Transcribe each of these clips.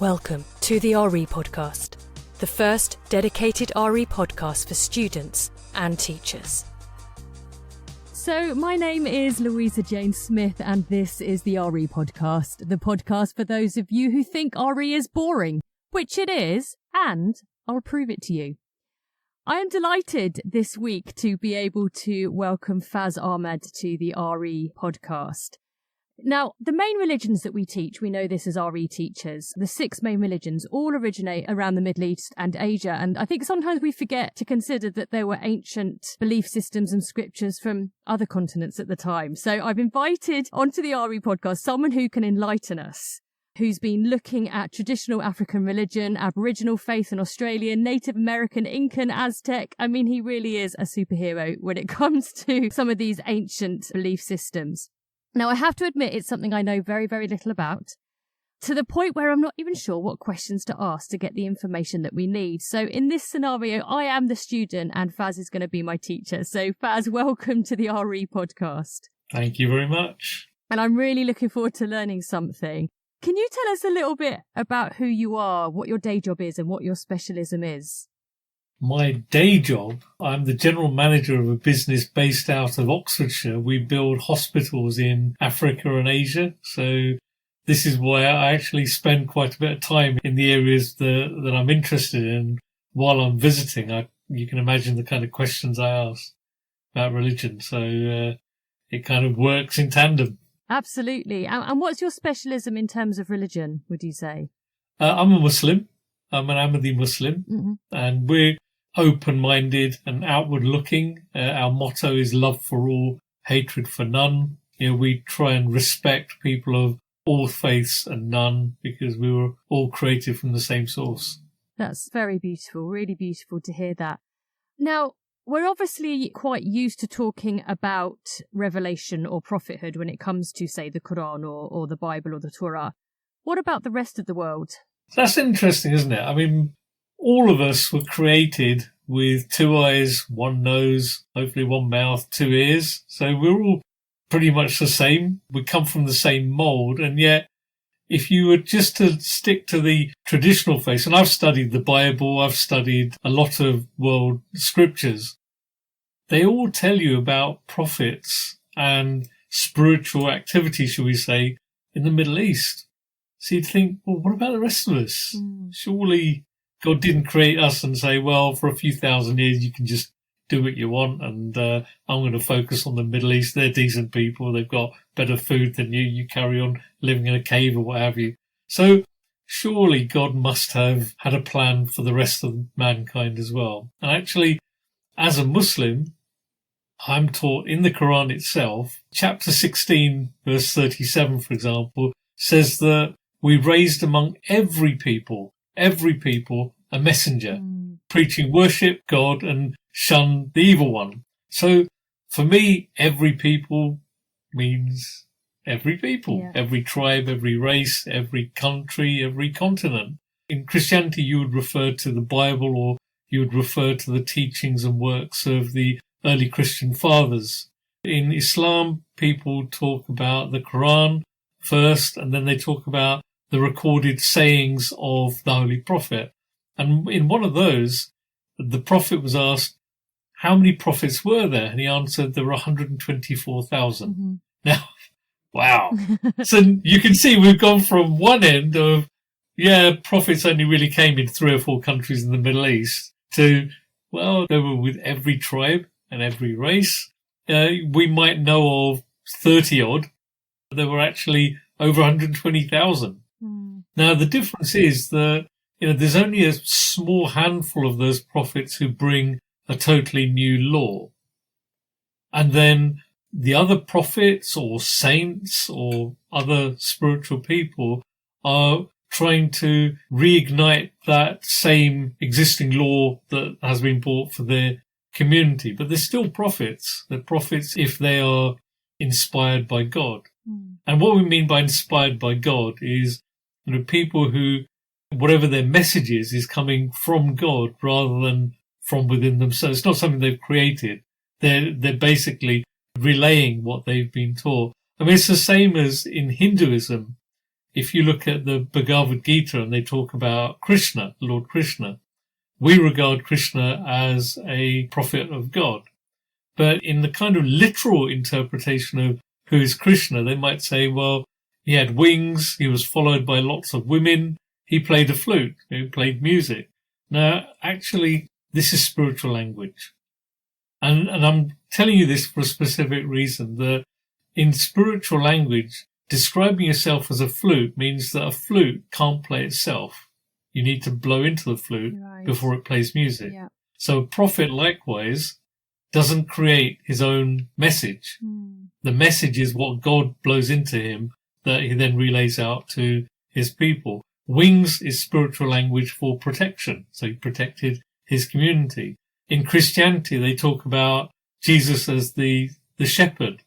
Welcome to the RE Podcast, the first dedicated RE podcast for students and teachers. So my name is Louisa Jane Smith and this is the RE Podcast, the podcast for those of you who think RE is boring, which it is, and I'll prove it to you. I am delighted this week to be able to welcome Fazal Ahmed to the RE Podcast. Now, the main religions that we teach, we know this as RE teachers, the 6 main religions all originate around the Middle East and Asia. And I think sometimes we forget to consider that there were ancient belief systems and scriptures from other continents at the time. So I've invited onto the RE podcast someone who can enlighten us, who's been looking at traditional African religion, Aboriginal faith in Australia, Native American, Incan, Aztec. I mean, he really is a superhero when it comes to some of these ancient belief systems. Now, I have to admit it's something I know very, very little about, to the point where I'm not even sure what questions to ask to get the information that we need. So in this scenario, I am the student and Faz is going to be my teacher. So Faz, welcome to the RE podcast. Thank you very much. And I'm really looking forward to learning something. Can you tell us a little bit about who you are, what your day job is and what your specialism is? My day job, I'm the general manager of a business based out of Oxfordshire. We build hospitals in Africa and Asia. So this is why I actually spend quite a bit of time in the areas that I'm interested in while I'm visiting. You can imagine the kind of questions I ask about religion. So it kind of works in tandem. Absolutely. And what's your specialism in terms of religion, would you say? I'm a Muslim. I'm an Ahmadi Muslim. And we're open-minded and outward-looking. Our motto is love for all, hatred for none. You know, we try and respect people of all faiths and none because we were all created from the same source. That's very beautiful, really beautiful to hear that. Now, we're obviously quite used to talking about revelation or prophethood when it comes to, say, the Quran or the Bible or the Torah. What about the rest of the world? That's interesting, isn't it? I mean, all of us were created with 2 eyes, 1 nose, hopefully 1 mouth, 2 ears. So we're all pretty much the same. We come from the same mould. And yet, if you were just to stick to the traditional faith, and I've studied the Bible, I've studied a lot of world scriptures, they all tell you about prophets and spiritual activity, shall we say, in the Middle East. So you'd think, well, what about the rest of us? Surely God didn't create us and say, well, for a few thousand years, you can just do what you want. And I'm going to focus on the Middle East. They're decent people. They've got better food than you. You carry on living in a cave or what have you. So surely God must have had a plan for the rest of mankind as well. And actually, as a Muslim, I'm taught in the Quran itself, chapter 16, verse 37, for example, says that we raised among every people, a messenger, preaching worship God and shun the evil one. So for me, every people means every people, every tribe, every race, every country, every continent. In Christianity, you would refer to the Bible or you would refer to the teachings and works of the early Christian fathers. In Islam, people talk about the Quran first, and then they talk about the recorded sayings of the Holy Prophet. And in one of those, the Prophet was asked, how many prophets were there? And he answered, there were 124,000. Now, wow. So you can see we've gone from one end of, prophets only really came in 3 or 4 countries in the Middle East to, well, they were with every tribe and every race. We might know of 30 odd. There were actually over 120,000. Now, the difference is that, there's only a small handful of those prophets who bring a totally new law. And then the other prophets or saints or other spiritual people are trying to reignite that same existing law that has been brought for their community. But they're still prophets. They're prophets if they are inspired by God. And what we mean by inspired by God is, people who, whatever their message is coming from God rather than from within themselves. It's not something they've created. They're basically relaying what they've been taught. I mean, it's the same as in Hinduism. if you look at the Bhagavad Gita and they talk about Krishna, Lord Krishna, we regard Krishna as a prophet of God. But in the kind of literal interpretation of who is Krishna, they might say, well, he had wings, he was followed by lots of women, he played a flute, he played music. Now, actually, this is spiritual language. And I'm telling you this for a specific reason, that in spiritual language, describing yourself as a flute means that a flute can't play itself. You need to blow into the flute before it plays music. Yeah. So a prophet, likewise, doesn't create his own message. The message is what God blows into him that he then relays out to his people. Wings is spiritual language for protection. So he protected his community. In Christianity, they talk about Jesus as the shepherd.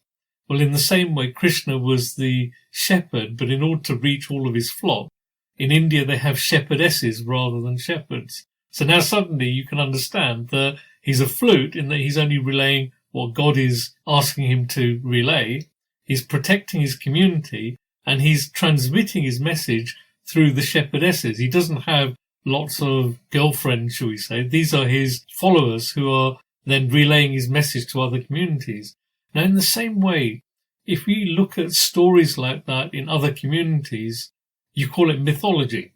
Well, in the same way, Krishna was the shepherd, but in order to reach all of his flock, in India they have shepherdesses rather than shepherds. So now suddenly you can understand that he's a flute in that he's only relaying what God is asking him to relay. He's protecting his community and he's transmitting his message through the shepherdesses. He doesn't have lots of girlfriends, shall we say. These are his followers who are then relaying his message to other communities. Now, in the same way, if we look at stories like that in other communities, you call it mythology.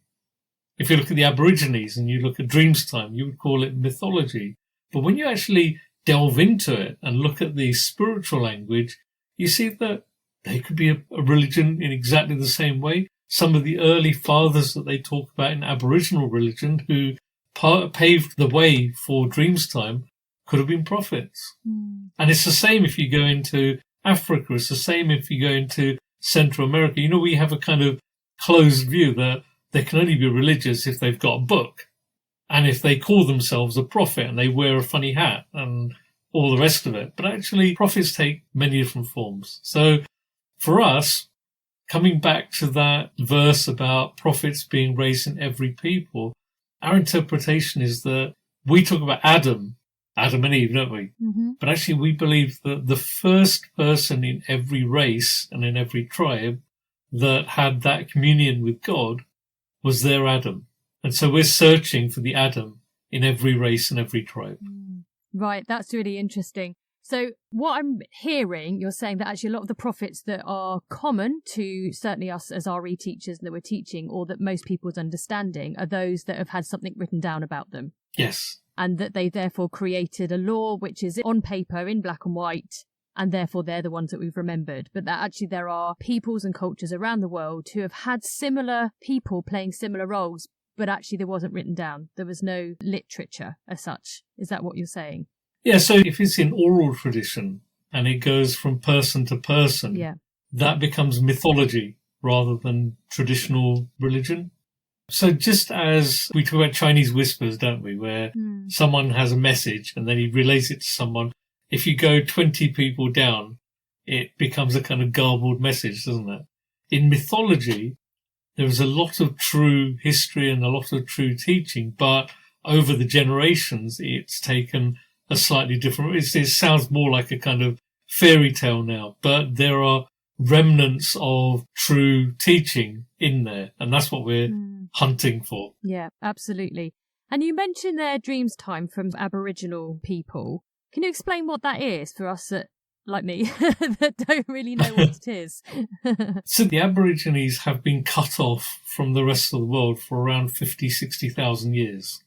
If you look at the Aborigines and you look at Dreamstime, you would call it mythology. But when you actually delve into it and look at the spiritual language, you see that they could be a religion in exactly the same way. Some of the early fathers that they talk about in Aboriginal religion who paved the way for Dreamstime could have been prophets. And it's the same if you go into Africa. It's the same if you go into Central America. You know, we have a kind of closed view that they can only be religious if they've got a book and if they call themselves a prophet and they wear a funny hat and all the rest of it. But actually, prophets take many different forms. So for us, coming back to that verse about prophets being raised in every people, our interpretation is that we talk about Adam and Eve, don't we? Mm-hmm. But actually we believe that the first person in every race and in every tribe that had that communion with God was their Adam. And so we're searching for the Adam in every race and every tribe. Right, that's really interesting. So what I'm hearing, you're saying that actually a lot of the prophets that are common to certainly us as RE teachers that we're teaching, or that most people's understanding, are those that have had something written down about them. Yes. And that they therefore created a law which is on paper in black and white, and therefore they're the ones that we've remembered. But that actually there are peoples and cultures around the world who have had similar people playing similar roles, but actually there wasn't written down. There was no literature as such. Is that what you're saying? Yeah, so if it's in oral tradition and it goes from person to person, that becomes mythology rather than traditional religion. So just as we talk about Chinese whispers, don't we, where someone has a message and then he relays it to someone, if you go 20 people down, it becomes a kind of garbled message, doesn't it? In mythology, there is a lot of true history and a lot of true teaching, but over the generations, it's taken a slightly different. It sounds more like a kind of fairy tale now, but there are remnants of true teaching in there, and that's what we're hunting for. Yeah, absolutely. And you mentioned their Dreamstime from Aboriginal people. Can you explain what that is for us that, like me, that don't really know what it is? So the Aborigines have been cut off from the rest of the world for around 50, 60,000 years.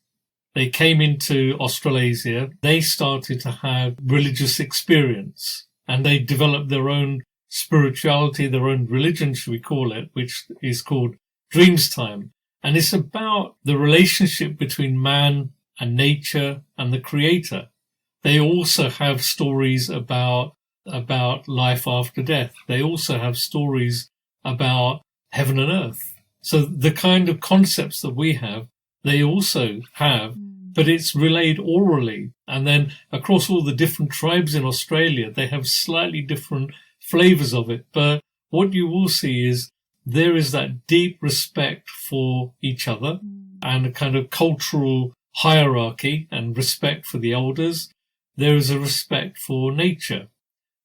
They came into Australasia. They started to have religious experience and they developed their own spirituality, their own religion, should we call it, which is called Dreamstime. And it's about the relationship between man and nature and the creator. They also have stories about life after death. They also have stories about heaven and earth. So the kind of concepts that we have, they also have, but it's relayed orally. And then across all the different tribes in Australia, they have slightly different flavors of it. But what you will see is there is that deep respect for each other and a kind of cultural hierarchy and respect for the elders. There is a respect for nature.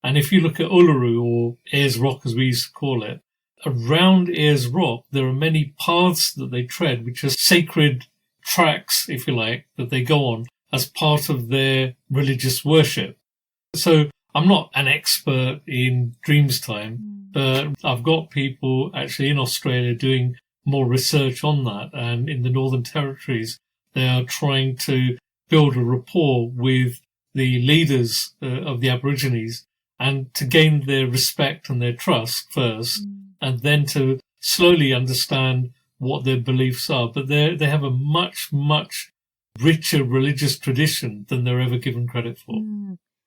And if you look at Uluru, or Ayers Rock as we used to call it, around Ayers Rock, there are many paths that they tread, which are sacred tracks, if you like, that they go on as part of their religious worship. So I'm not an expert in dreams time, but I've got people actually in Australia doing more research on that. And in the Northern Territories, they are trying to build a rapport with the leaders of the Aborigines and to gain their respect and their trust first, and then to slowly understand what their beliefs are. But they have a much, much richer religious tradition than they're ever given credit for.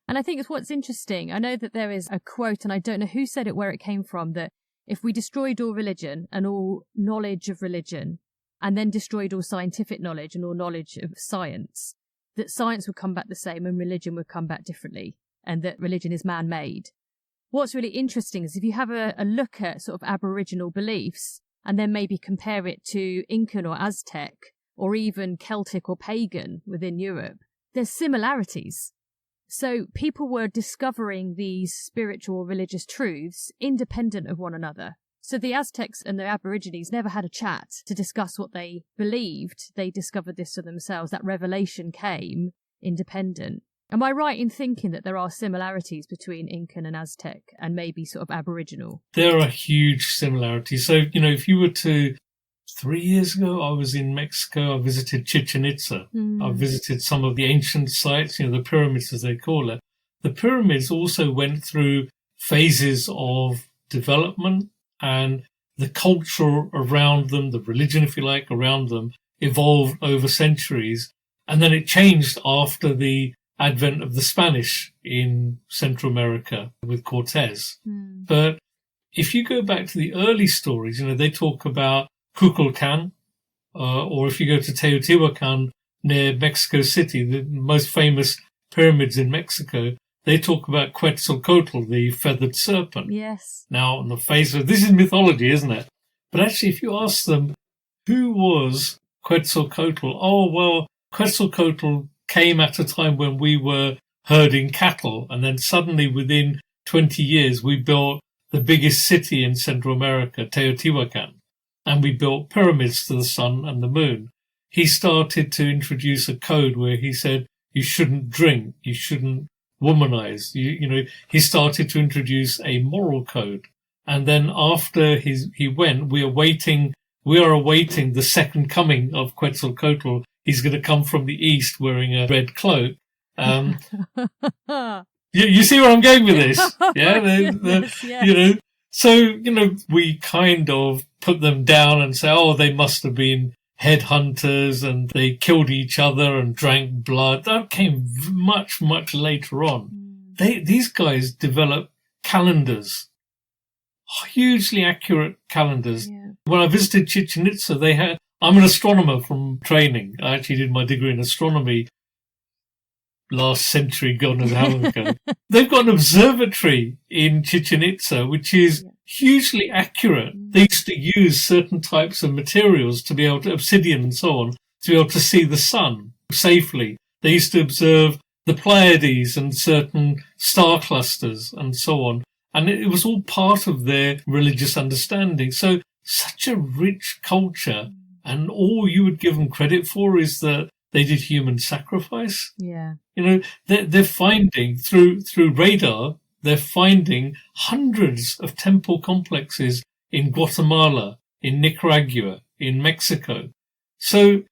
And I think it's what's interesting. I know that there is a quote, and I don't know who said it, where it came from, that if we destroyed all religion and all knowledge of religion, and then destroyed all scientific knowledge and all knowledge of science, that science would come back the same and religion would come back differently, and that religion is man-made. What's really interesting is if you have a look at sort of Aboriginal beliefs and then maybe compare it to Incan or Aztec or even Celtic or pagan within Europe, there's similarities. So people were discovering these spiritual religious truths independent of one another. So the Aztecs and the Aborigines never had a chat to discuss what they believed. They discovered this for themselves. That revelation came independent. Am I right in thinking that there are similarities between Incan and Aztec and maybe sort of Aboriginal? There are huge similarities. So, if you were to, 3 years ago, I was in Mexico. I visited Chichen Itza. I visited some of the ancient sites, the pyramids as they call it. The pyramids also went through phases of development, and the culture around them, the religion, if you like, around them, evolved over centuries. And then it changed after the advent of the Spanish in Central America with Cortez. But if you go back to the early stories, they talk about Kukulkan, or if you go to Teotihuacan near Mexico City, the most famous pyramids in Mexico, they talk about Quetzalcoatl, the feathered serpent. Yes. Now, on the face of this is mythology, isn't it? But actually, if you ask them, who was Quetzalcoatl? Oh, well, Quetzalcoatl came at a time when we were herding cattle, and then suddenly within 20 years, we built the biggest city in Central America, Teotihuacan, and we built pyramids to the sun and the moon. He started to introduce a code where he said, you shouldn't drink, you shouldn't womanize. He started to introduce a moral code. And then after he went, we are awaiting the second coming of Quetzalcoatl. He's going to come from the east wearing a red cloak. You see where I'm going with this? Yeah. Yes. So, we kind of put them down and say, oh, they must have been headhunters and they killed each other and drank blood. That came much, much later on. These guys developed calendars, hugely accurate calendars. Yeah. When I visited Chichen Itza, I'm an astronomer from training. I actually did my degree in astronomy last century, God knows how long ago. They've got an observatory in Chichen Itza, which is hugely accurate. They used to use certain types of materials to be able to, obsidian and so on, to be able to see the sun safely. They used to observe the Pleiades and certain star clusters and so on. And it was all part of their religious understanding. So such a rich culture, and all you would give them credit for is that they did human sacrifice. Yeah. They're finding through radar, they're finding hundreds of temple complexes in Guatemala, in Nicaragua, in Mexico. So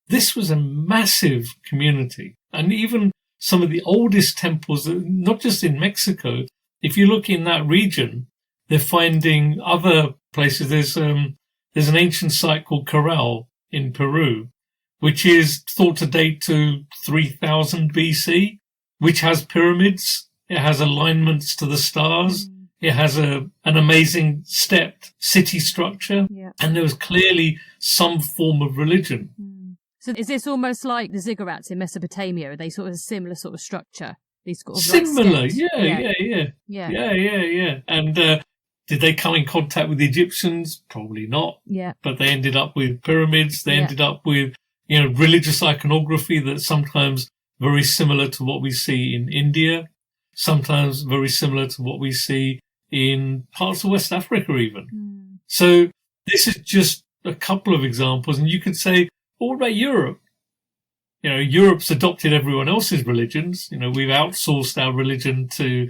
this was a massive community. And even some of the oldest temples, not just in Mexico, if you look in that region, they're finding other places. There's an ancient site called Corral in Peru, which is thought to date to 3000 BC, which has pyramids. It has alignments to the stars. It has an amazing stepped city structure. Yeah. And there was clearly some form of religion. So is this almost like the ziggurats in Mesopotamia? Are they sort of a similar sort of structure? These sort of Similar, like yeah. And did they come in contact with the Egyptians? Probably not. Yeah. But they ended up with pyramids. They ended up with, religious iconography that's sometimes very similar to what we see in India, sometimes very similar to what we see in parts of West Africa even. So this is just a couple of examples. And you could say, well, what about Europe? Europe's adopted everyone else's religions. We've outsourced our religion to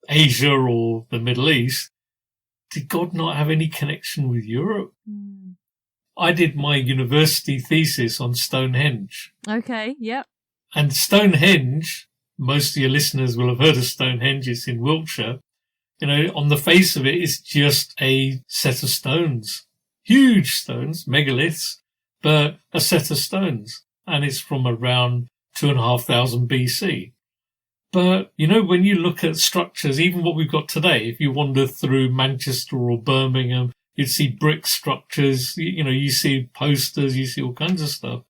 Asia or the Middle East. Did God not have any connection with Europe? Mm. I did my university thesis on Stonehenge. Okay, yep. And Stonehenge, most of your listeners will have heard of Stonehenge. It's in Wiltshire. On the face of it, it's just a set of stones. Huge stones, megaliths, but a set of stones. And it's from around 2,500 BC. But, when you look at structures, even what we've got today, if you wander through Manchester or Birmingham, you'd see brick structures, you see posters, you see all kinds of stuff.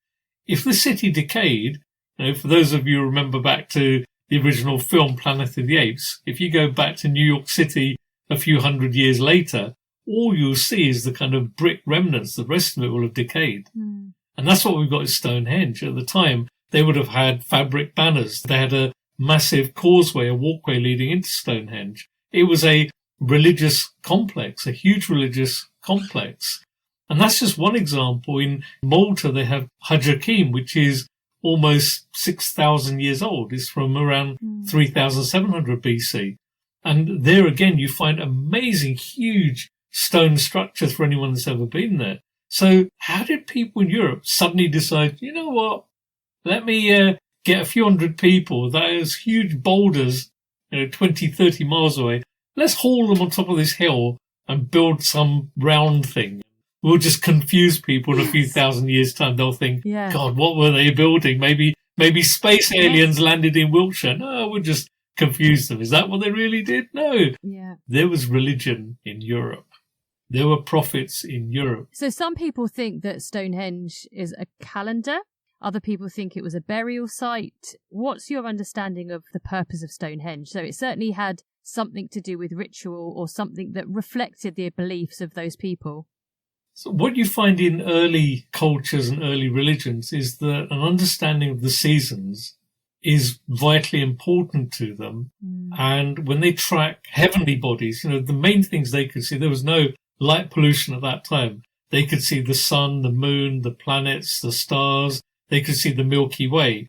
If the city decayed, for those of you who remember back to the original film Planet of the Apes, if you go back to New York City a few hundred years later, all you'll see is the kind of brick remnants. The rest of it will have decayed. Mm. And that's what we've got at Stonehenge. At the time, they would have had fabric banners. They had a massive causeway, a walkway leading into Stonehenge. It was a religious complex, a huge religious complex. And that's just one example. In Malta, they have Hajj Hakim, which is almost 6,000 years old. It's from around 3,700 BC. And there again, you find amazing, huge stone structures for anyone that's ever been there. So how did people in Europe suddenly decide, you know what, let me get a few hundred people, those huge boulders, 20, 30 miles away, let's haul them on top of this hill and build some round thing. We'll just confuse people in a few thousand years' time. They'll think, God, what were they building? Maybe space aliens landed in Wiltshire. No, we'll just confuse them. Is that what they really did? No. Yeah. There was religion in Europe. There were prophets in Europe. So some people think that Stonehenge is a calendar. Other people think it was a burial site. What's your understanding of the purpose of Stonehenge? So it certainly had something to do with ritual or something that reflected the beliefs of those people. So what you find in early cultures and early religions is that an understanding of the seasons is vitally important to them. Mm. And when they track heavenly bodies, the main things they could see, there was no light pollution at that time. They could see the sun, the moon, the planets, the stars. They could see the Milky Way.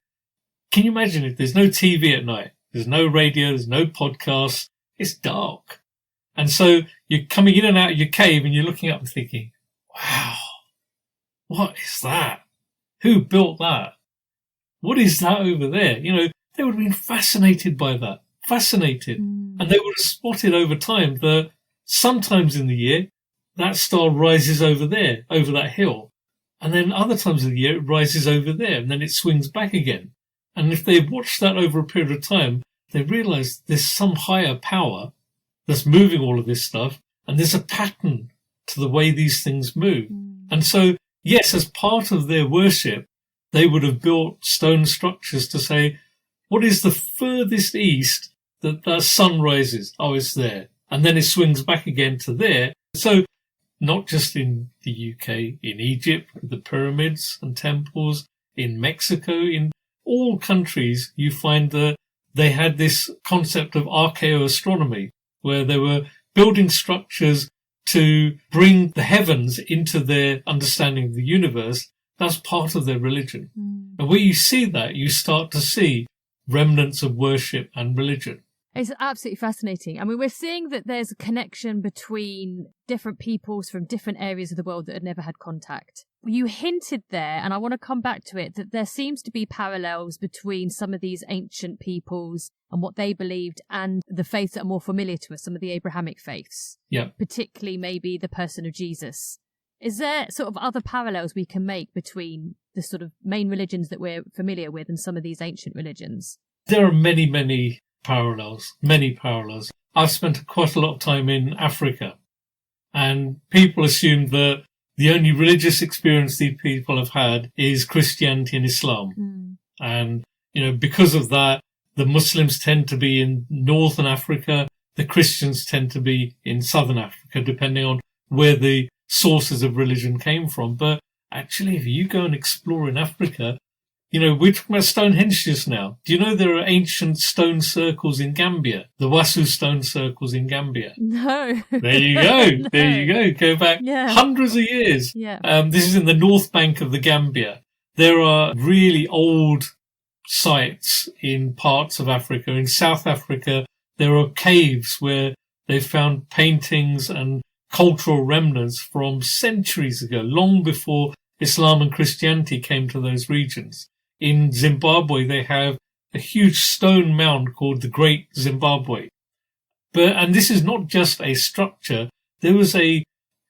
Can you imagine if there's no TV at night? There's no radio, there's no podcasts. It's dark. And so you're coming in and out of your cave and you're looking up and thinking, wow, what is that? Who built that? What is that over there? They would have been fascinated by that. Fascinated. Mm. And they would have spotted over time that sometimes in the year, that star rises over there, over that hill. And then other times of the year, it rises over there and then it swings back again. And if they watched that over a period of time, they realize there's some higher power that's moving all of this stuff. And there's a pattern to the way these things move. Mm. And so, yes, as part of their worship, they would have built stone structures to say, what is the furthest east that the sun rises? Oh, it's there. And then it swings back again to there. So not just in the UK, in Egypt, with the pyramids and temples, in Mexico, in all countries, you find that they had this concept of archaeoastronomy, where they were building structures to bring the heavens into their understanding of the universe. That's part of their religion. Mm. And where you see that, you start to see remnants of worship and religion. It's absolutely fascinating. I mean, we're seeing that there's a connection between different peoples from different areas of the world that had never had contact. You hinted there, and I want to come back to it, that there seems to be parallels between some of these ancient peoples and what they believed and the faiths that are more familiar to us, some of the Abrahamic faiths. Yeah. Particularly maybe the person of Jesus. Is there sort of other parallels we can make between the sort of main religions that we're familiar with and some of these ancient religions? There are many, many parallels. I've spent quite a lot of time in Africa, and people assume that the only religious experience these people have had is Christianity and Islam. Mm. And, because of that, the Muslims tend to be in northern Africa, the Christians tend to be in southern Africa, depending on where the sources of religion came from. But actually, if you go and explore in Africa, we're talking about Stonehenge just now. Do you know there are ancient stone circles in Gambia? The Wasu stone circles in Gambia. No. There you go. No. There you go. Go back hundreds of years. Yeah. This is in the north bank of the Gambia. There are really old sites in parts of Africa. In South Africa, there are caves where they've found paintings and cultural remnants from centuries ago, long before Islam and Christianity came to those regions. In Zimbabwe, they have a huge stone mound called the Great Zimbabwe. And this is not just a structure. There was a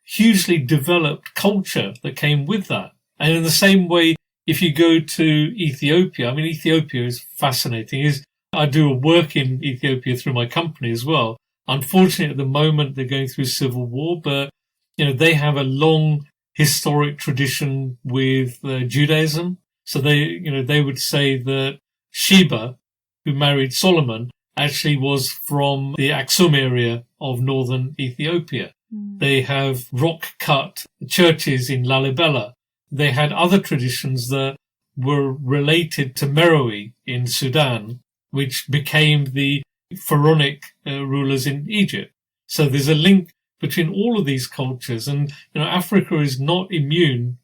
hugely developed culture that came with that. And in the same way, if you go to Ethiopia, Ethiopia is fascinating. I do a work in Ethiopia through my company as well. Unfortunately, at the moment, they're going through civil war, but, they have a long historic tradition with Judaism. So they would say that Sheba, who married Solomon, actually was from the Aksum area of northern Ethiopia. They have rock-cut churches in Lalibela. They had other traditions that were related to Meroe in Sudan, which became the pharaonic rulers in Egypt. So there's a link between all of these cultures. And, Africa is not immune,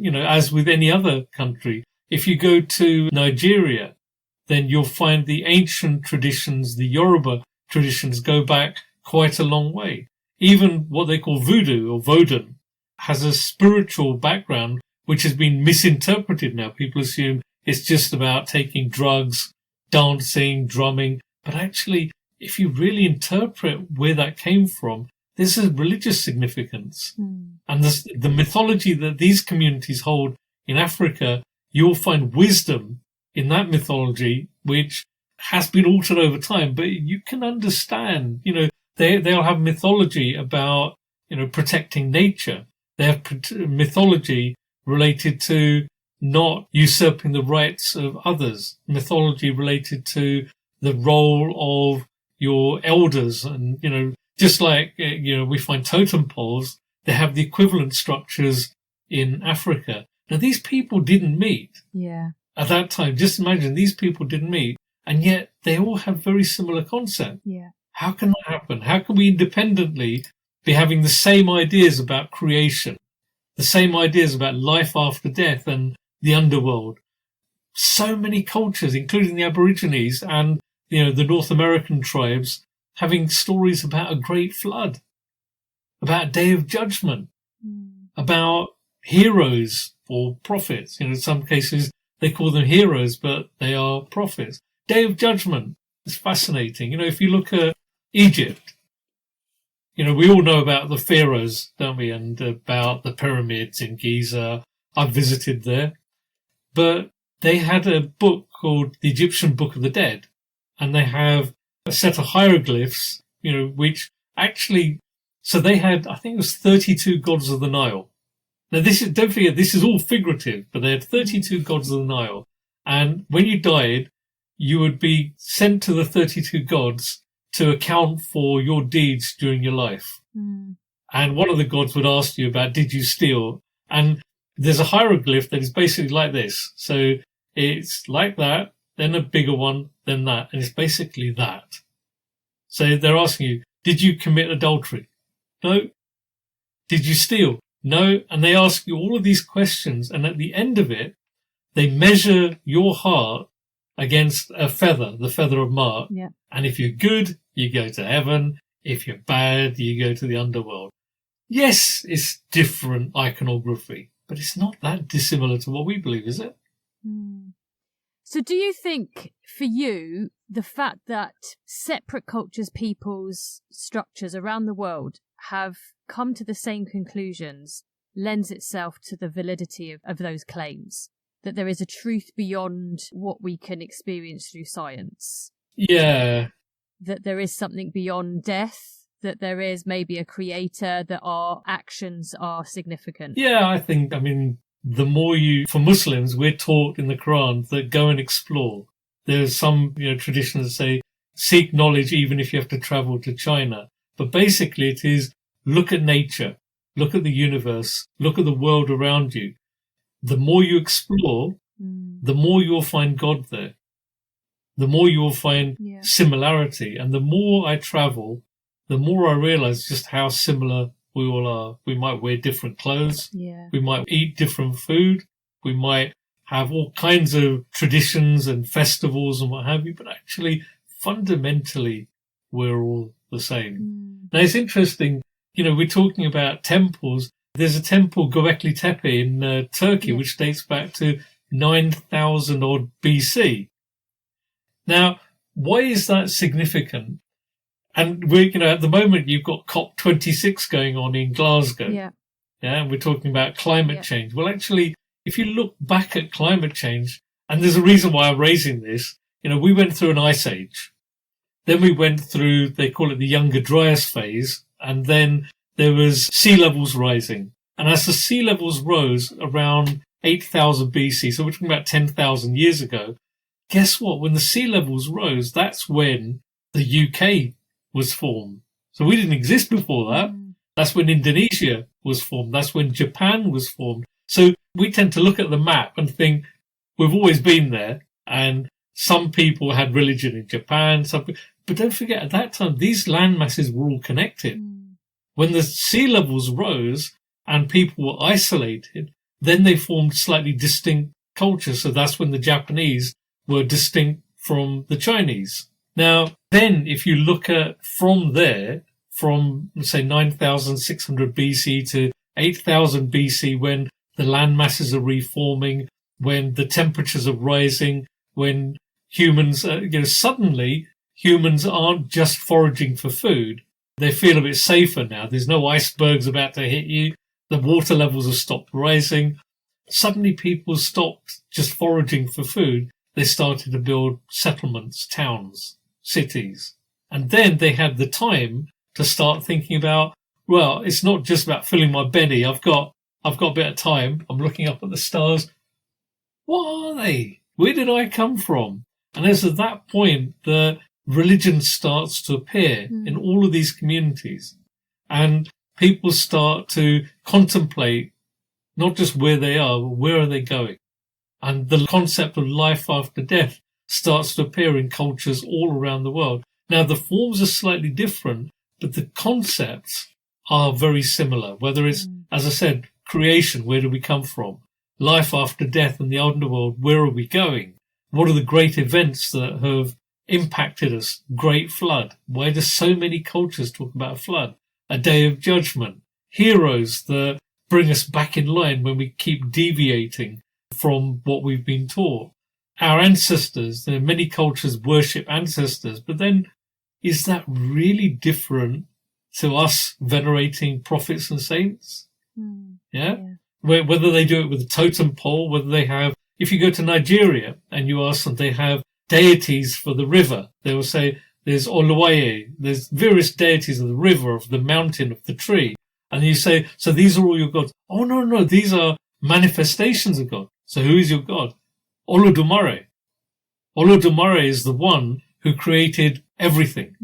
as with any other country. If you go to Nigeria, then you'll find the ancient traditions, the Yoruba traditions, go back quite a long way. Even what they call voodoo or vodun has a spiritual background which has been misinterpreted now. People assume it's just about taking drugs, dancing, drumming. But actually, if you really interpret where that came from, there's a religious significance. And the mythology that these communities hold in Africa, you'll find wisdom in that mythology, which has been altered over time. But you can understand, they'll have mythology about, protecting nature. They have mythology related to not usurping the rights of others. Mythology related to the role of your elders. And, just like, we find totem poles, they have the equivalent structures in Africa. Now, these people didn't meet. Yeah. At that time. Just imagine these people didn't meet, and yet they all have very similar concepts. Yeah. How can that happen? How can we independently be having the same ideas about creation, the same ideas about life after death and the underworld? So many cultures, including the Aborigines and, the North American tribes, having stories about a great flood, about a day of judgment, about heroes or prophets. In some cases, they call them heroes, but they are prophets. Day of Judgment is fascinating. If you look at Egypt, we all know about the pharaohs, don't we? And about the pyramids in Giza. I've visited there. But they had a book called the Egyptian Book of the Dead. And they have a set of hieroglyphs, which actually, so they had, I think it was 32 gods of the Nile. Now don't forget, this is all figurative, but they had 32 gods of the Nile. And when you died, you would be sent to the 32 gods to account for your deeds during your life. And one of the gods would ask you about, did you steal? And there's a hieroglyph that is basically like this. So it's like that, then a bigger one, then that. And it's basically that. So they're asking you, did you commit adultery? No. Did you steal? No. And they ask you all of these questions. And at the end of it, they measure your heart against a feather, the feather of Ma'at. Yeah. And if you're good, you go to heaven. If you're bad, you go to the underworld. Yes, it's different iconography, but it's not that dissimilar to what we believe, is it? So do you think, for you, the fact that separate cultures, peoples, structures around the world have come to the same conclusions lends itself to the validity of those claims? That there is a truth beyond what we can experience through science? Yeah. That there is something beyond death? That there is maybe a creator, that our actions are significant? Yeah, I think, the more for Muslims, we're taught in the Quran that go and explore. There's some, traditions that say, seek knowledge even if you have to travel to China. But basically it is, look at nature, look at the universe, look at the world around you. The more you explore, the more you'll find God there. The more you will find similarity. And the more I travel, the more I realize just how similar we all are. We might wear different clothes. Yeah. We might eat different food. We might have all kinds of traditions and festivals and what have you. But actually, fundamentally, we're all the same. Now, it's interesting, we're talking about temples. There's a temple, Göbekli Tepe, in Turkey, which dates back to 9,000 odd BC. Now, why is that significant? And at the moment you've got COP26 going on in Glasgow. Yeah. Yeah. And we're talking about climate change. Well, actually, if you look back at climate change, and there's a reason why I'm raising this, we went through an ice age. Then we went through, they call it the Younger Dryas phase. And then there was sea levels rising. And as the sea levels rose around 8,000 BC, so we're talking about 10,000 years ago, guess what? When the sea levels rose, that's when the UK was formed. So we didn't exist before that. That's when Indonesia was formed. That's when Japan was formed. So we tend to look at the map and think we've always been there. And some people had religion in Japan. But don't forget, at that time, these land masses were all connected. When the sea levels rose and people were isolated, then they formed slightly distinct cultures. So that's when the Japanese were distinct from the Chinese. Now, then, if you look at from there, from, say, 9,600 BC to 8,000 BC, when the land masses are reforming, when the temperatures are rising, when humans, suddenly humans aren't just foraging for food. They feel a bit safer now. There's no icebergs about to hit you. The water levels have stopped rising. Suddenly people stopped just foraging for food. They started to build settlements, towns, cities. And then they had the time to start thinking about, well, it's not just about filling my belly. I've got a bit of time. I'm looking up at the stars. What are they? Where did I come from? And it's at that point that religion starts to appear in all of these communities. And people start to contemplate not just where they are, but where are they going? And the concept of life after death starts to appear in cultures all around the world. Now, the forms are slightly different, but the concepts are very similar. Whether it's, as I said, creation, where do we come from? Life after death in the underworld, where are we going? What are the great events that have impacted us? Great flood. Why do so many cultures talk about a flood? A day of judgment. Heroes that bring us back in line when we keep deviating from what we've been taught. Our ancestors, many cultures worship ancestors, but then is that really different to us venerating prophets and saints? Yeah? Whether they do it with a totem pole, whether they have, if you go to Nigeria and you ask them, they have deities for the river. They will say there's Oluwaye, there's various deities of the river, of the mountain, of the tree. And you say, so these are all your gods. Oh, no, these are manifestations of God. So who is your God? Olodumare. Olodumare is the one who created everything.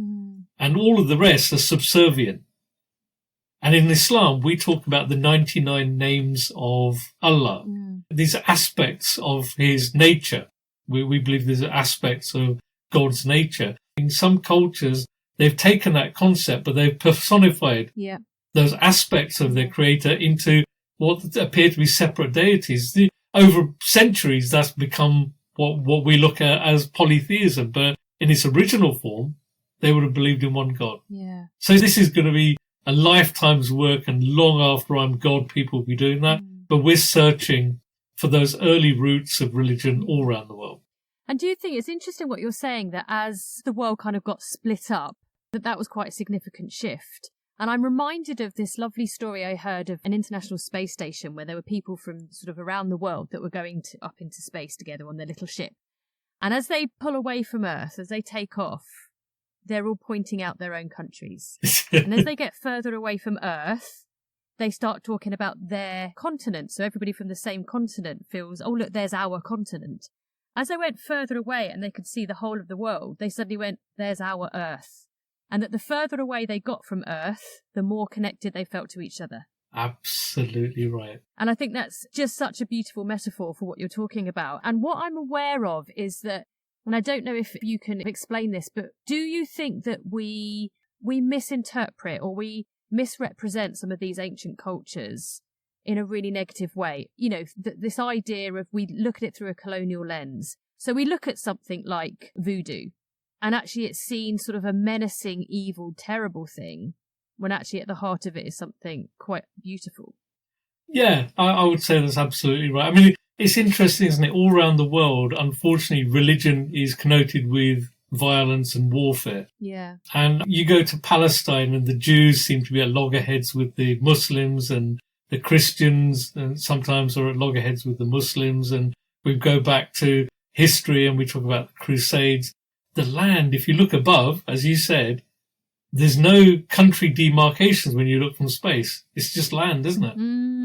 And all of the rest are subservient. And in Islam, we talk about the 99 names of Allah. These are aspects of his nature. We believe these are aspects of God's nature. In some cultures, they've taken that concept, but they've personified those aspects of their creator into what appear to be separate deities. Over centuries, that's become what we look at as polytheism. But in its original form, they would have believed in one God. So this is going to be a lifetime's work, and long after I'm God, people will be doing that. But we're searching for those early roots of religion all around the world. And do you think it's interesting what you're saying, that as the world kind of got split up, that was quite a significant shift? And I'm reminded of this lovely story I heard of an international space station where there were people from sort of around the world that were going up into space together on their little ship. And as they pull away from Earth, as they take off, they're all pointing out their own countries. And as they get further away from Earth, they start talking about their continent. So everybody from the same continent feels, oh, look, there's our continent. As they went further away and they could see the whole of the world, they suddenly went, there's our Earth. And that the further away they got from Earth, the more connected they felt to each other. Absolutely right. And I think that's just such a beautiful metaphor for what you're talking about. And what I'm aware of is that, and I don't know if you can explain this, but do you think that we misinterpret or we misrepresent some of these ancient cultures in a really negative way? You know, this idea of we look at it through a colonial lens. So we look at something like voodoo, and actually it's seen sort of a menacing, evil, terrible thing, when actually at the heart of it is something quite beautiful. Yeah, I would say that's absolutely right. I mean, it's interesting, isn't it? All around the world, unfortunately, religion is connoted with violence and warfare. Yeah. And you go to Palestine and the Jews seem to be at loggerheads with the Muslims, and the Christians and sometimes are at loggerheads with the Muslims. And we go back to history and we talk about the Crusades. The land, if you look above, as you said, there's no country demarcations when you look from space. It's just land, isn't it?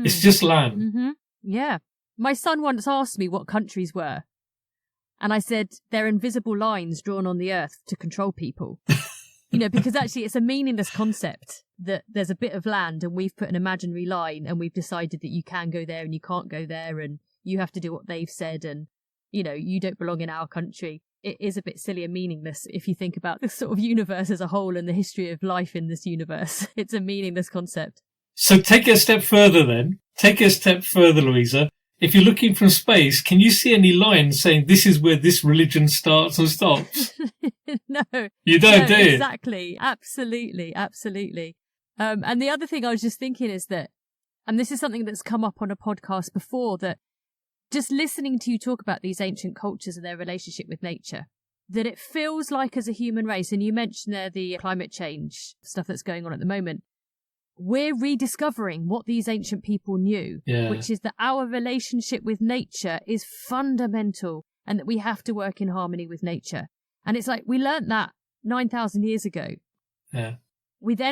It's just land. Mm-hmm. Yeah. My son once asked me what countries were. And I said, they're invisible lines drawn on the earth to control people. You know, because actually it's a meaningless concept that there's a bit of land and we've put an imaginary line and we've decided that you can go there and you can't go there and you have to do what they've said and, you know, you don't belong in our country. It is a bit silly and meaningless if you think about the sort of universe as a whole and the history of life in this universe. It's a meaningless concept. So take it a step further then. Take it a step further, Louisa. If you're looking from space, can you see any lines saying this is where this religion starts and stops? No. You don't, do you? Exactly. Absolutely. Absolutely. And the other thing I was just thinking is that, and this is something that's come up on a podcast before, that just listening to you talk about these ancient cultures and their relationship with nature, that it feels like as a human race, and you mentioned there the climate change stuff that's going on at the moment, we're rediscovering what these ancient people knew, which is that our relationship with nature is fundamental and that we have to work in harmony with nature. And it's like we learnt that 9,000 years ago. Yeah.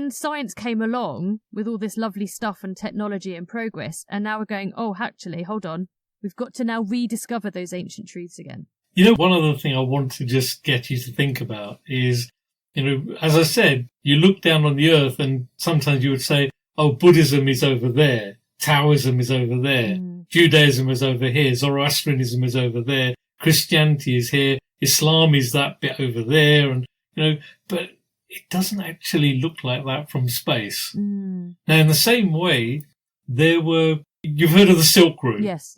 Science came along with all this lovely stuff and technology and progress. And now we're going, oh, actually, hold on. We've got to now rediscover those ancient truths again. You know, one other thing I want to just get you to think about is, you know, as I said, you look down on the earth and sometimes you would say, oh, Buddhism is over there. Taoism is over there. Judaism is over here. Zoroastrianism is over there. Christianity is here. Islam is that bit over there. And, you know, but it doesn't actually look like that from space. Now, in the same way, you've heard of the Silk Route. Yes.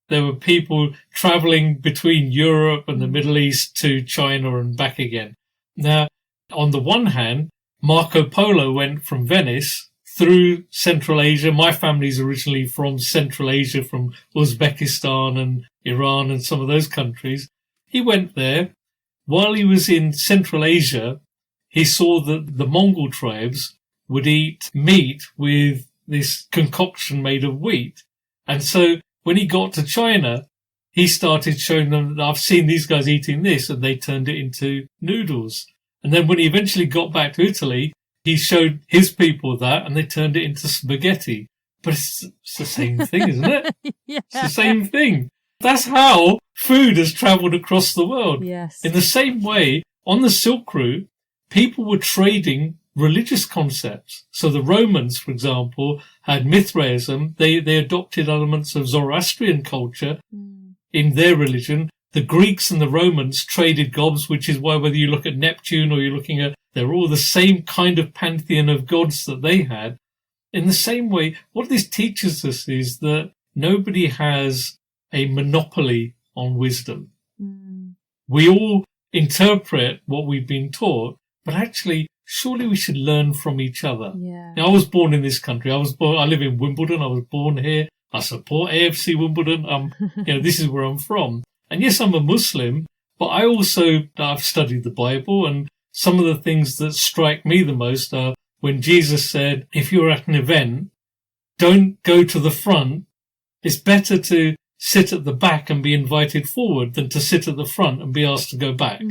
There were people traveling between Europe and the Middle East to China and back again. Now, on the one hand, Marco Polo went from Venice through Central Asia. My family's originally from Central Asia, from Uzbekistan and Iran and some of those countries. He went there. While he was in Central Asia, he saw that the Mongol tribes would eat meat with this concoction made of wheat. And so when he got to China, he started showing them that I've seen these guys eating this, and they turned it into noodles. And then when he eventually got back to Italy, he showed his people that, and they turned it into spaghetti. But it's the same thing, isn't it? Yeah. It's the same thing. That's how food has travelled across the world. Yes. In the same way, on the Silk Route, people were trading religious concepts. So the Romans, for example, had Mithraism. They adopted elements of Zoroastrian culture in their religion. The Greeks and the Romans traded gods, which is why whether you look at Neptune or you're looking at, they're all the same kind of pantheon of gods that they had. In the same way, what this teaches us is that nobody has a monopoly on wisdom. We all interpret what we've been taught, but actually, surely we should learn from each other. Yeah. Now, I was born in this country. I live in Wimbledon. I was born here. I support AFC Wimbledon. This is where I'm from. And yes, I'm a Muslim, but I've studied the Bible, and some of the things that strike me the most are when Jesus said, if you're at an event, don't go to the front. It's better to sit at the back and be invited forward than to sit at the front and be asked to go back.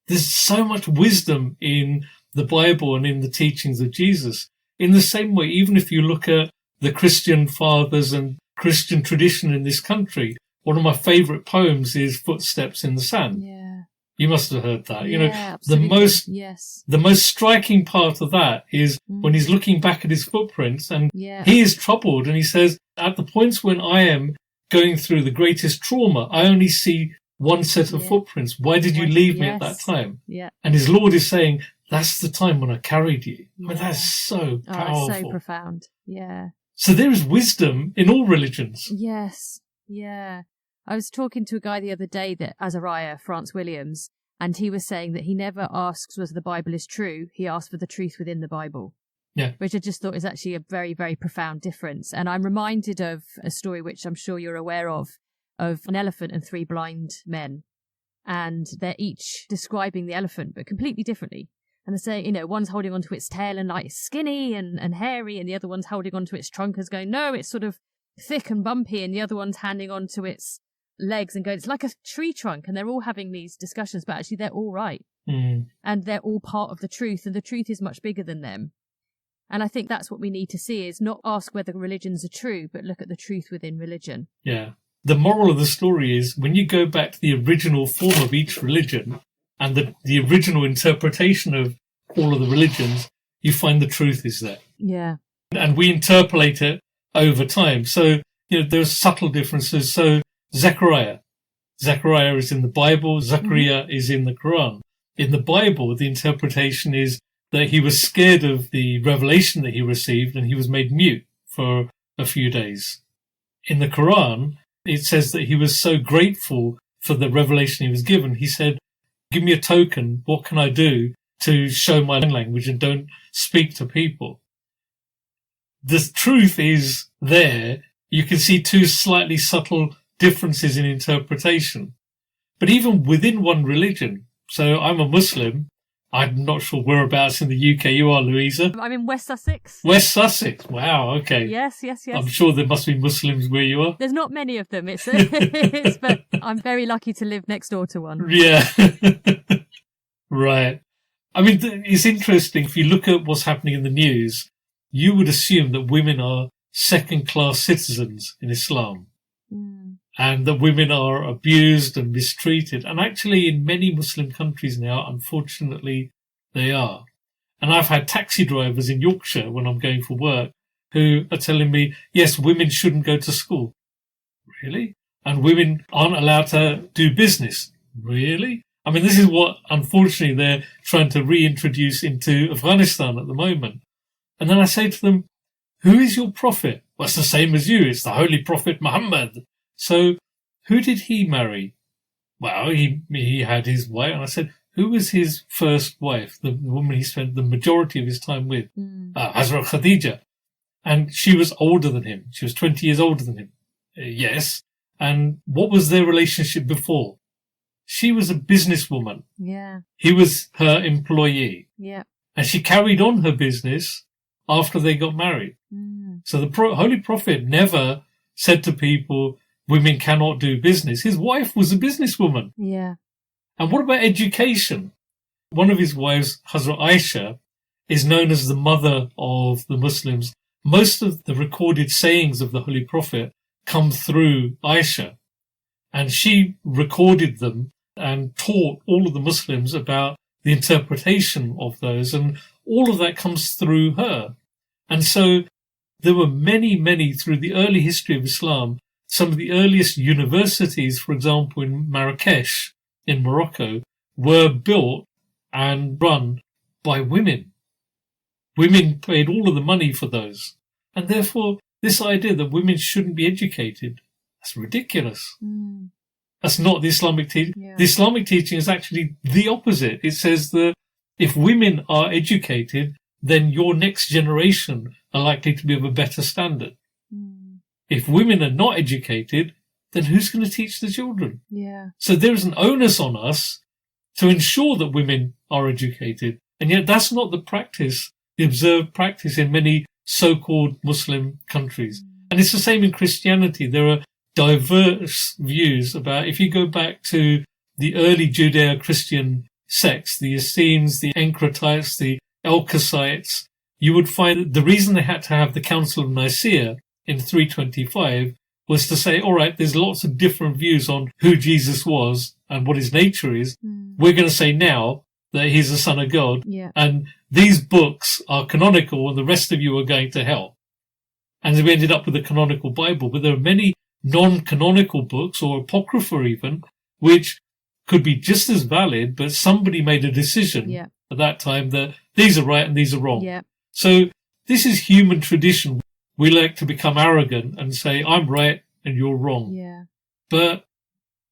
There's so much wisdom in the Bible and in the teachings of Jesus. In the same way, even if you look at the Christian fathers and Christian tradition in this country, one of my favourite poems is Footsteps in the Sand. Yeah. You must have heard that. Absolutely. The most striking part of that is when he's looking back at his footprints, and he is troubled, and he says, at the points when I am going through the greatest trauma, I only see one set of footprints. Why did you leave me at that time? Yeah. And his Lord is saying, that's the time when I carried you. I mean, that's so powerful. It's so profound. Yeah. So there is wisdom in all religions. Yes. Yeah. I was talking to a guy the other day, that Azariah, France Williams, and he was saying that he never asks whether the Bible is true. He asks for the truth within the Bible. Yeah. Which I just thought is actually a very, very profound difference. And I'm reminded of a story which I'm sure you're aware of an elephant and 3 blind men. And they're each describing the elephant, but completely differently. And they're saying, one's holding onto its tail and like skinny and hairy, and the other one's holding onto its trunk as going, no, it's sort of thick and bumpy, and the other one's handing onto its legs and going, it's like a tree trunk. And they're all having these discussions, but actually they're all right. And they're all part of the truth, and the truth is much bigger than them. And I think that's what we need to see, is not ask whether religions are true, but look at the truth within religion. Yeah. The moral of the story is, when you go back to the original form of each religion and the original interpretation of all of the religions, you find the truth is there. Yeah. And we interpolate it over time. So, there are subtle differences. So Zechariah is in the Bible. Zechariah is in the Quran. In the Bible, the interpretation is that he was scared of the revelation that he received, and he was made mute for a few days. In the Quran, it says that he was so grateful for the revelation he was given. He said, give me a token. What can I do to show my language and don't speak to people? The truth is there. You can see 2 slightly subtle differences in interpretation. But even within one religion, so I'm a Muslim, I'm not sure whereabouts in the UK you are, Louisa. I'm in West Sussex. West Sussex. Wow. Okay. Yes. I'm sure there must be Muslims where you are. There's not many of them. But I'm very lucky to live next door to one. Yeah. Right. I mean, it's interesting. If you look at what's happening in the news, you would assume that women are second-class citizens in Islam. And that women are abused and mistreated. And actually, in many Muslim countries now, unfortunately, they are. And I've had taxi drivers in Yorkshire when I'm going for work who are telling me, yes, women shouldn't go to school. Really? And women aren't allowed to do business. Really? I mean, this is what, unfortunately, they're trying to reintroduce into Afghanistan at the moment. And then I say to them, who is your prophet? Well, it's the same as you. It's the Holy Prophet Muhammad. So, who did he marry? Well, he had his wife. And I said, who was his first wife? The woman he spent the majority of his time with? Hazrat Khadija. And she was older than him. She was 20 years older than him. Yes. And what was their relationship before? She was a businesswoman. Yeah. He was her employee. Yeah. And she carried on her business after they got married. So the Holy Prophet never said to people, women cannot do business. His wife was a businesswoman. Yeah. And what about education? One of his wives, Hazrat Aisha, is known as the mother of the Muslims. Most of the recorded sayings of the Holy Prophet come through Aisha. And she recorded them and taught all of the Muslims about the interpretation of those. And all of that comes through her. And so there were many through the early history of Islam. Some of the earliest universities, for example, in Marrakesh, in Morocco, were built and run by women. Women paid all of the money for those. And therefore, this idea that women shouldn't be educated, that's ridiculous. That's not the Islamic teaching. Yeah. The Islamic teaching is actually the opposite. It says that if women are educated, then your next generation are likely to be of a better standard. If women are not educated, then who's going to teach the children? Yeah. So there is an onus on us to ensure that women are educated. And yet that's not the practice, the observed practice in many so-called Muslim countries. And it's the same in Christianity. There are diverse views about, if you go back to the early Judeo-Christian sects, the Essenes, the Encratites, the Elkosites, you would find that the reason they had to have the Council of Nicaea in 325 was to say, all right, there's lots of different views on who Jesus was and what his nature is. We're going to say now that he's the Son of God. Yeah. And these books are canonical and the rest of you are going to hell. And we ended up with the canonical Bible. But there are many non-canonical books, or apocrypha even, which could be just as valid, but somebody made a decision at that time that these are right and these are wrong. Yeah. So this is human tradition. We like to become arrogant and say, I'm right and you're wrong. Yeah. But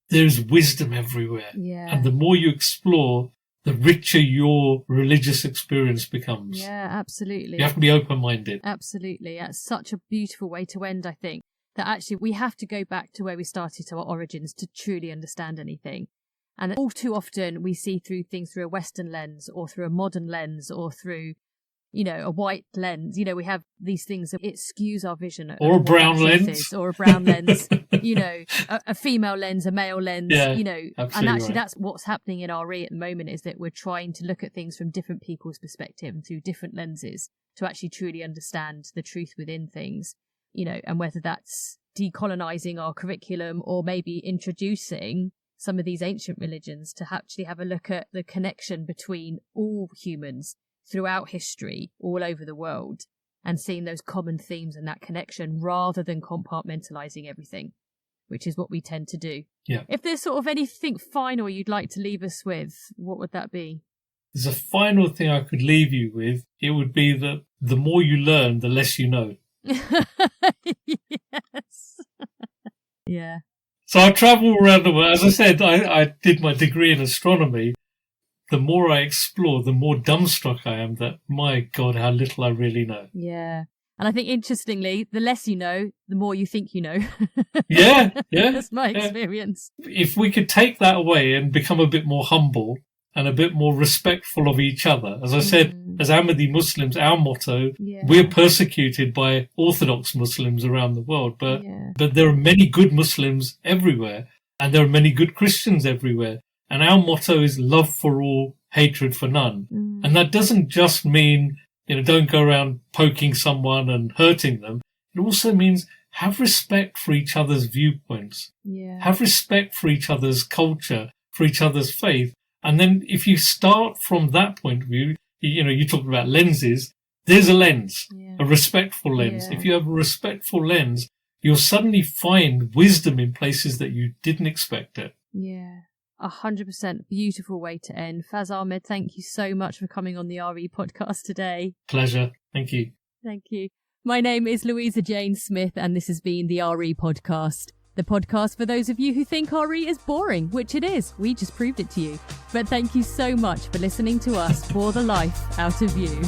there's wisdom everywhere. Yeah. And the more you explore, the richer your religious experience becomes. Yeah, absolutely. You have to be open-minded. Absolutely. That's such a beautiful way to end, I think, that actually we have to go back to where we started, to our origins, to truly understand anything. And all too often we see through things through a Western lens or through a modern lens or through, a white lens. We have these things that it skews our vision. Or a brown lens. Or a brown lens, a female lens, a male lens, and actually that's what's happening in RE at the moment, is that we're trying to look at things from different people's perspective and through different lenses to actually truly understand the truth within things, and whether that's decolonizing our curriculum or maybe introducing some of these ancient religions to actually have a look at the connection between all humans throughout history, all over the world, and seeing those common themes and that connection rather than compartmentalizing everything, which is what we tend to do. Yeah. If there's sort of anything final you'd like to leave us with, what would that be? There's a final thing I could leave you with. It would be that the more you learn, the less you know. Yes. Yeah. So I travel around the world. As I said, I did my degree in astronomy. The more I explore, the more dumbstruck I am that, my God, how little I really know. Yeah. And I think, interestingly, the less you know, the more you think you know. Yeah. That's my experience. If we could take that away and become a bit more humble and a bit more respectful of each other. As I said, as Ahmadi Muslims, our motto, we're persecuted by Orthodox Muslims around the world, but there are many good Muslims everywhere, and there are many good Christians everywhere. And our motto is love for all, hatred for none. And that doesn't just mean, don't go around poking someone and hurting them. It also means have respect for each other's viewpoints. Yeah. Have respect for each other's culture, for each other's faith. And then if you start from that point of view, you talked about lenses, there's a lens, a respectful lens. If you have a respectful lens, you'll suddenly find wisdom in places that you didn't expect it. Yeah. 100% beautiful way to end. Fazal Ahmed, thank you so much for coming on the RE podcast today. Pleasure. Thank you. Thank you. My name is Louisa Jane Smith, and this has been the RE podcast. The podcast for those of you who think RE is boring, which it is. We just proved it to you. But thank you so much for listening to us bore the life out of you.